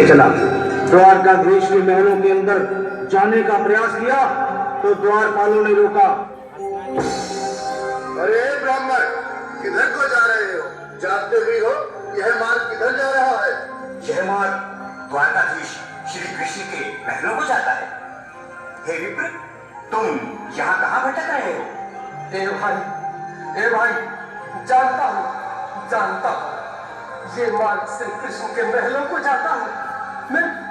चला। द्वारकाधीश के महलों के अंदर जाने का प्रयास किया तो द्वारपालों ने रोका। अरे ब्राह्मण, किधर को जा रहे हो? जानते भी हो यह मार्ग किधर जा रहा है? यह मार्ग द्वारकाधीश श्री कृष्ण के महलों को जाता है। हे विप्र, तुम यहाँ कहाँ भटक रहे हो? ए भाई, जानता हूँ, ये मार्ग श्री कृष्ण के महलों को जाता है।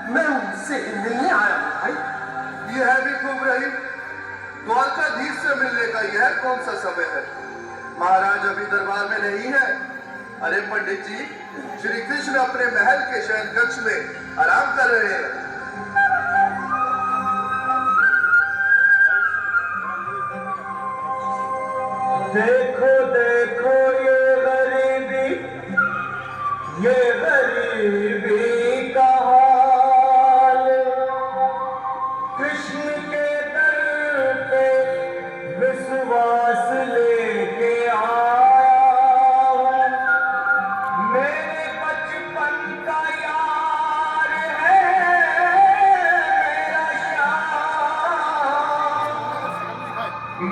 मैं उनसे मिलने आया हूँ भाई। यह भी खूब रही। द्वारकाधीश से मिलने का यह कौन सा समय है? महाराज अभी दरबार में नहीं है। अरे पंडित जी, श्री कृष्ण अपने महल के शयन कक्ष में आराम कर रहे हैं। देखो ये गरीबी का हाल, कृष्ण के दर पे विश्वास लेके आया हूं। मेरे बचपन का यार है मेरा श्याम,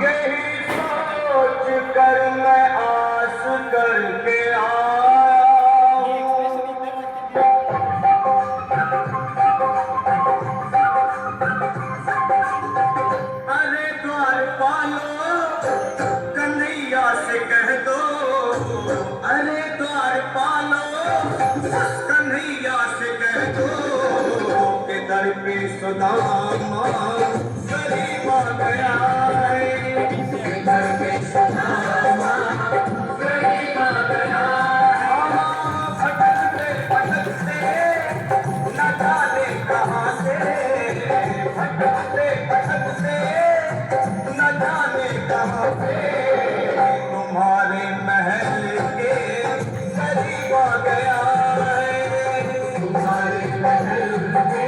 यही सोच कर मैं आस करके आया। अरे द्वारपालो, कन्हैया से कह दो। अरे द्वारपालो, कन्हैया से कह दो कि दर पे सुदामा गरीब आ गया है। दर पे सुदामा गरीब आ गया। भटकते न जाने कहाँ से, भटकते न जाने कहाँ पे तुम्हारे महल के करीब आ गया है। तुम्हारे महल के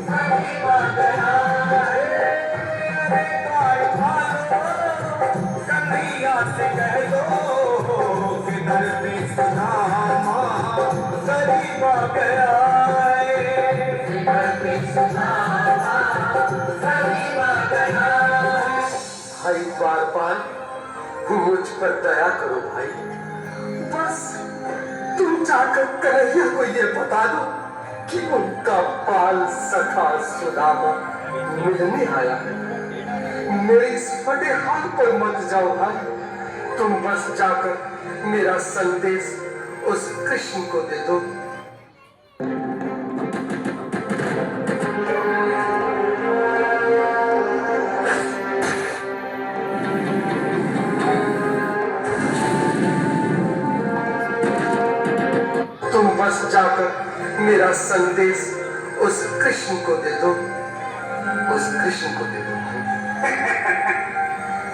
करीब आ गया है। अरे द्वारपालो, कन्हैया से कह दो कि दर पे सुदामा करीब आ गया है। दर पे सुदामा करीब आ गया है। भाई द्वारपाल, मुझ पर दया करो भाई। बस तुम जाकर कन्हैया को ये बता दो कि उनका बाल सखा सुदामा मिलने आया है। मेरे इस फटे हाथ पर मत जाओ भाई। तुम बस जाकर मेरा संदेश उस कृष्ण को दे दो। तुम बस जाकर मेरा संदेश उस कृष्ण को दे दो। उस कृष्ण को दे दो।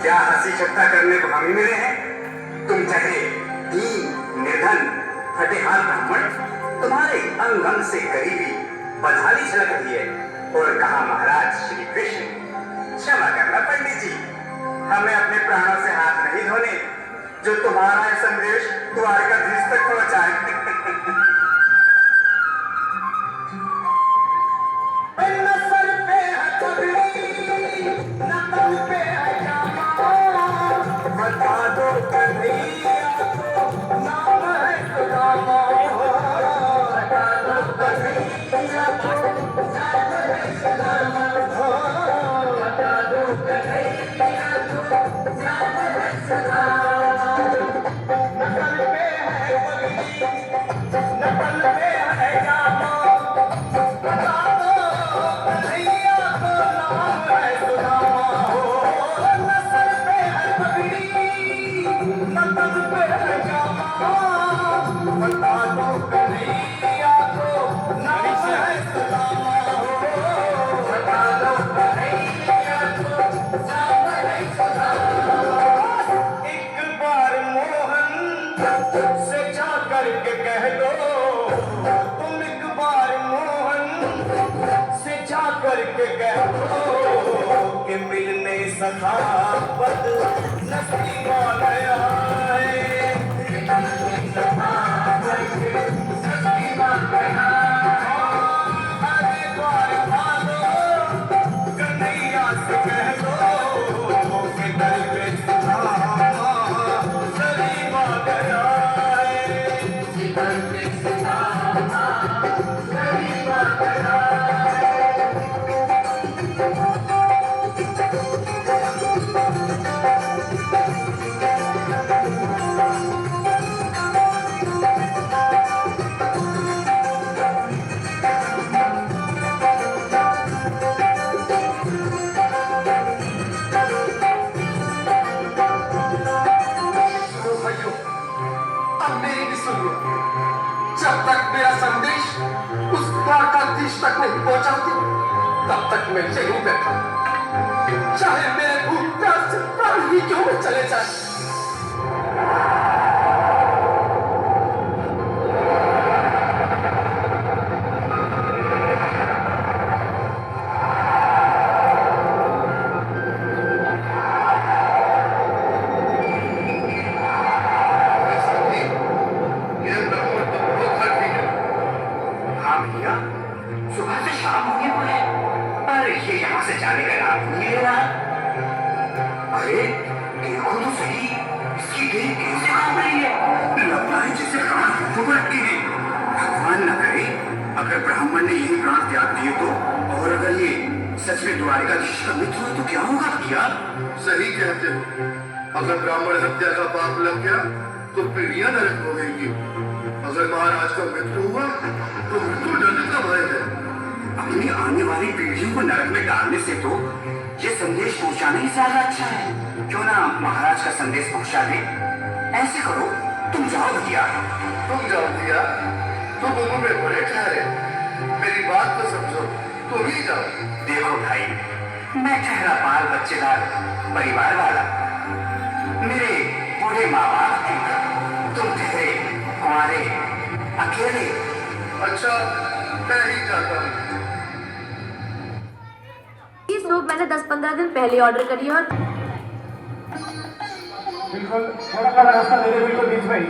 क्या हंसी ठट्ठा करने को हम ही मिले हैं? तुम चाहे दीन, निर्धन, फटेहाल ब्राह्मण, तुम्हारे अंग अंग से गरीबी बदहाली झलक रही है। और कहा महाराज श्री कृष्ण, क्षमा करना पंडित जी, हमें अपने प्राणों से हाथ नहीं धोने जो तुम्हारा यह संदेश द्वारकाधीश तक पहुंचाए। न सर पे है पगड़ी, न तन पे है जामा, बता दो कन्हैया को नाम है सुदामा। बता दो कन्हैया को नाम है सुदामा। बता दो कन्हैया को नाम है सुदामा। न सर पे है पगड़ी, न तन पे है जामा, बता दो कन्हैया को नाम है सुदामा। न सर पे है पगड़ी, न तन पे है जामा, बता दो कन्हैया को नाम है सुदामा। बता दो कन्हैया को नाम है सुदामा। एक बार मोहन से जा करके कह दो, तुम एक बार मोहन से जा करके कह दो कि मिलने सखावत नसीब आ गया है। मिलने सखावत नसीब आ गया है। नहीं पहुंचाते तब तक मैं यहीं बैठा, चाहे मेरे भूख प्यास से प्राण ही क्यों न चले जाए। हाँ भैया, सुबह से शाम हो गई मुझे, पर ये यहाँ से जाने का नाम नहीं ले रहा। अरे देखो तो सही, इसकी देह कैसे काम रही है, लगता है जैसे प्राण फूटती है। भगवान न करे अगर ब्राह्मण ने यही प्राण त्याग दिए तो, और अगर ये सच में द्वारिकाधीश का मित्र हो तो क्या होगा भैया? सही कहते हो, अगर ब्राह्मण हत्या का पाप लग गया तो पीढ़ियां नरक भोगेंगी। अगर महाराज का मृत्यु हुआ तो मृत्यु दंड का भय है। अपनी आने वाली पीढ़ियों को नरक में डालने से तो ये संदेश पहुंचाना ही ज्यादा अच्छा है। क्यों ना महाराज का संदेश पहुंचा दे। ऐसे करो, तुम जाओ भैया। तुम जाओ भैया, तुम उम्र में बड़े ठहरे, मेरी बात तो समझो, तुम ही जाओ। देखो भाई, मैं ठहरा बाल बच्चेदार परिवार वाला, मेरे बूढ़े माँ बाप थे, तुम ठहरे कुंवारे अकेले। अच्छा, मैं ही जाता हूँ। ये सूप मैंने 10-15 दिन पहले ऑर्डर करी है और बिल्कुल थोड़ा सा रास्ता मेरे बिल्कुल बीच में ही।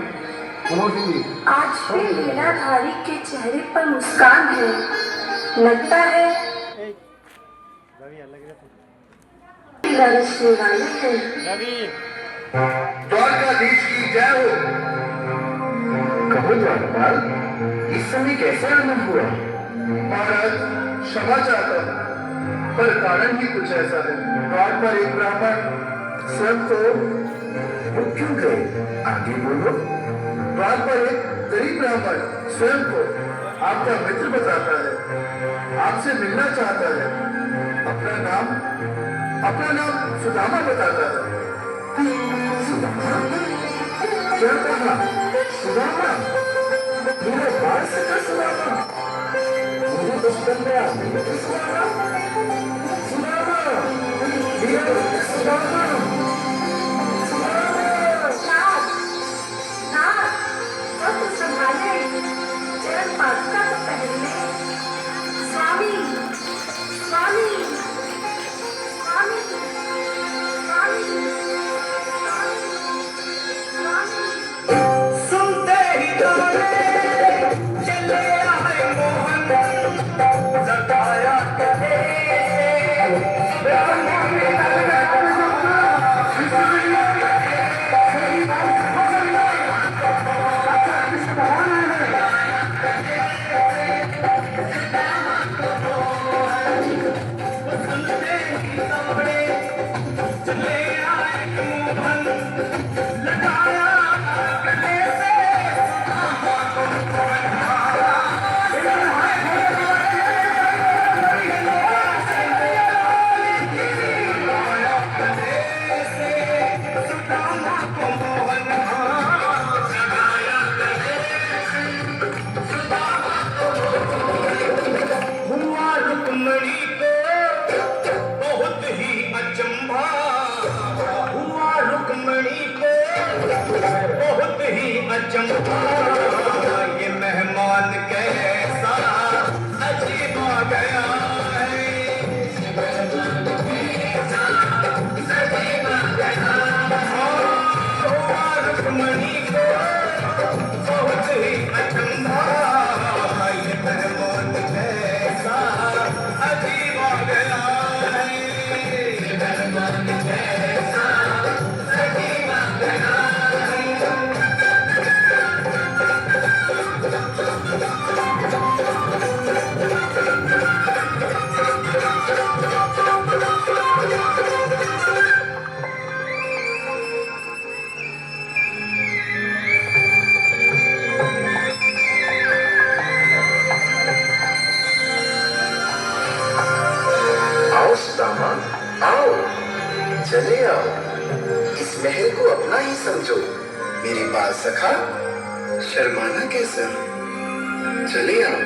मनोज सिंह जी, आज भी लीलाधारी के चेहरे पर मुस्कान है। लगता है रश्मि वाली है। द्वारकाधीश की जय हो। कहो द्वारपाल, इस समय कैसे आनंद हुआ? महाराज क्षमा चाहता हूँ, पर कारण ही कुछ ऐसा है। द्वार पर एक ब्राह्मण स्वयं को वो क्यों गए? आगे बोलो। द्वार पर एक गरीब ब्राह्मण स्वयं को आपका मित्र बताता है, आपसे मिलना चाहता है। अपना नाम सुदामा बताता है। सुदामा? क्या कहा? सुदामा? मेरा बाल सका सुदामा? मुझे बचपन में आदमी थे सुदामा? सुदामा? मेरा सुदामा? सुनते ही दौड़े चले आए मोहन, जताया कहे चले आए मोहन, लगाया गले से सुदामा को मोहन, लगाया सुदामा को हुआ रुक्मणी को बहुत ही अचंभा, हुआ रुक्मणी को बहुत ही अचंभा। ये मेहमान कैसा अजीब आ गया है, हुआ रुक्मणी को बहुत ही अचंभा। ये मेहमान कैसा अजीब आ गया है, मेहमान कैसा अजीब आ गया है। आओ सुदामा, आओ, चले आओ, इस महल को अपना ही समझो। मेरी बात सखा, शर्माना कैसा? चले आओ,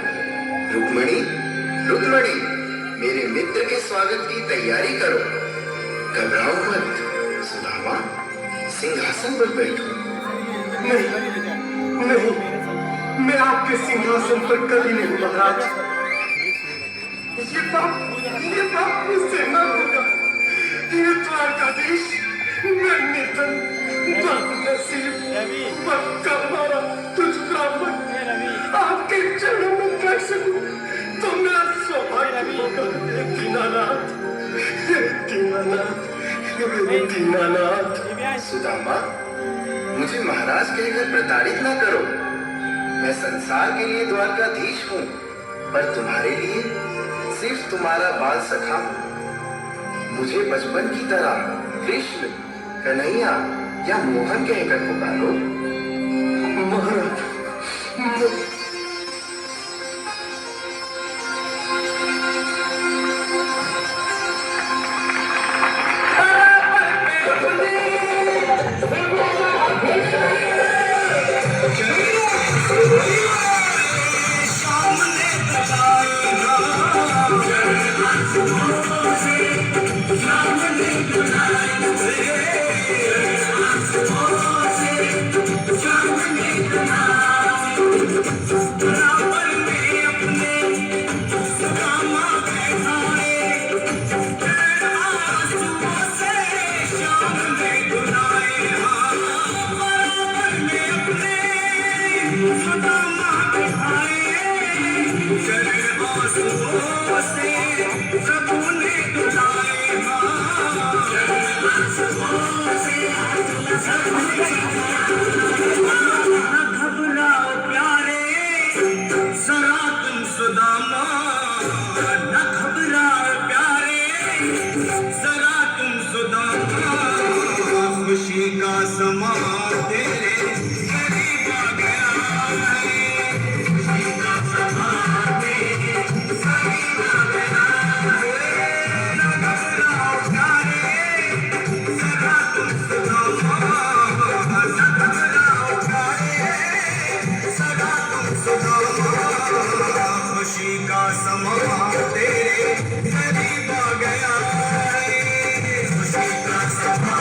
रुक्मणी रुक्मणी, मेरे मित्र के स्वागत की तैयारी करो। घबराओ मत सुदामा, सिंहासन पर बैठो। नहीं, मैं आपके सिंहासन पर कभी नहीं महाराज। ये पाप मुझसे न होगा। ये द्वारकाधीश, मैं निर्धन, बदनसीब, बदकर्मा, तुझ ब्राह्मण आपके चरणों में बैठ सकूं तो मेरा सौभाग्य होगा। दीनानाथ, दीनानाथ। सुदामा, मुझे महाराज कहकर प्रताड़ित न करो। मैं संसार के लिए द्वारकाधीश हूँ, पर तुम्हारे लिए सिर्फ तुम्हारा बाल सखा हूँ। मुझे बचपन की तरह कृष्ण, कन्हैया या मोहन कहकर पुकारो। महाराज, खुशी का समा तेरे करीब आ गया है। खुशी का समा तेरे करीब आ गया है। न घबराओ प्यारे, जरा तुम सुदामा। न घबराओ प्यारे, जरा तुम सुदामा। खुशी का समा तेरे करीब आ गया है। खुशी का समा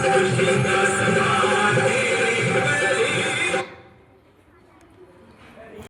खुशी का